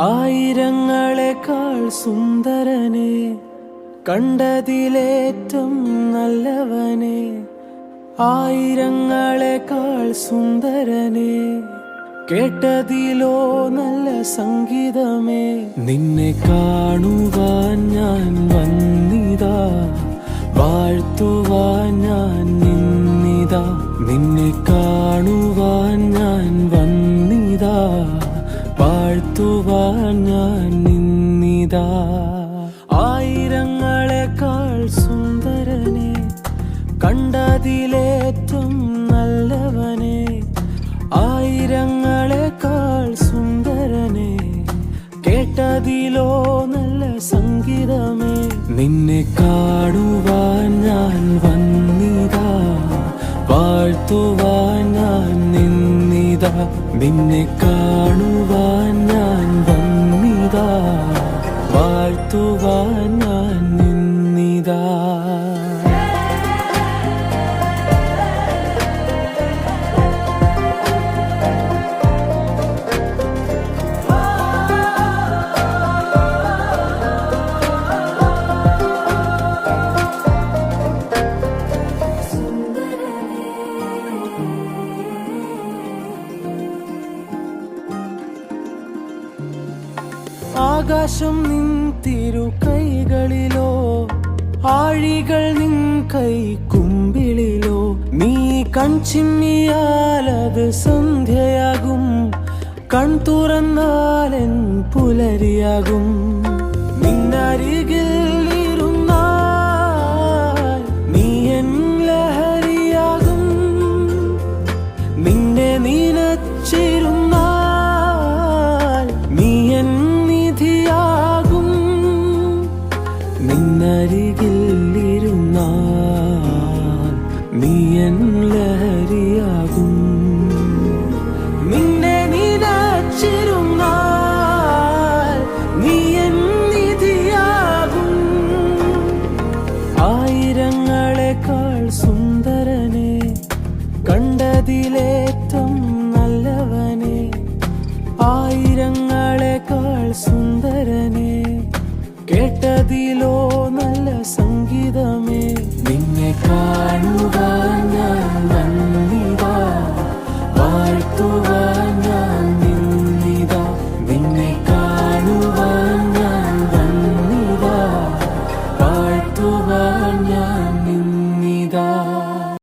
ആയിരങ്ങളെക്കാൾ സുന്ദരനെ, കണ്ടതിലേറ്റം നല്ലവനെ. ആയിരങ്ങളെക്കാൾ സുന്ദരനെ, കേട്ടതിലോ നല്ല സംഗീതമേ. നിന്നെ കാണുവാൻ ഞാൻ വന്നിതാ, വാഴ്ത്തുവാൻ ഞാൻ നിന്നിതാ. നിന്നെ കാണുവാൻ ഞാൻ വന്നിതാ, വാഴ്ത്തുവാൻ ഞാൻ നിന്നിതാ. ആയിരങ്ങളെക്കാൾ സുന്ദരനെ, കണ്ടതിലേറ്റം നല്ലവനെ. ആയിരങ്ങളെക്കാൾ സുന്ദരനെ, കേട്ടതിലോ നല്ല സംഗീതമേ. നിന്നെ കാണുവാൻ ഞാൻ വന്നിതാ, വാഴ്ത്തുവാൻ ഞാൻ നിന്നിതാ. നിന്നെ കാണുവാൻ ഞാൻ വന്നിതാ, വാഴ്ത്തുവാൻ ഞാൻ നിന്നിതാ. ആകാശം നിൻ തിരുകൈകളിലോ, ആഴികൾ നിൻ കൈക്കുമ്പിളിലോ. നീ കൺചിമ്മിയാലത് സന്ധ്യയാകും, കൺ തുറന്നാലെൻ പുലരിയാകും. നിന്നരികിൽ ഇരുന്നാൽ നീ എൻ ലഹരിയാകും, നിന്നെ നനച്ചിരുന്നാൽ നീ എൻ നിധിയാകും. നിന്നരികിൽ ഇരുന്നാൽ നീ എൻ ലഹരിയാകും, നിന്നെ നനച്ചിരുന്നാൽ നീ എൻ നിധിയാകും. ആയിരങ്ങളെക്കാൾ സുന്ദരനെ, കണ്ടതിലേ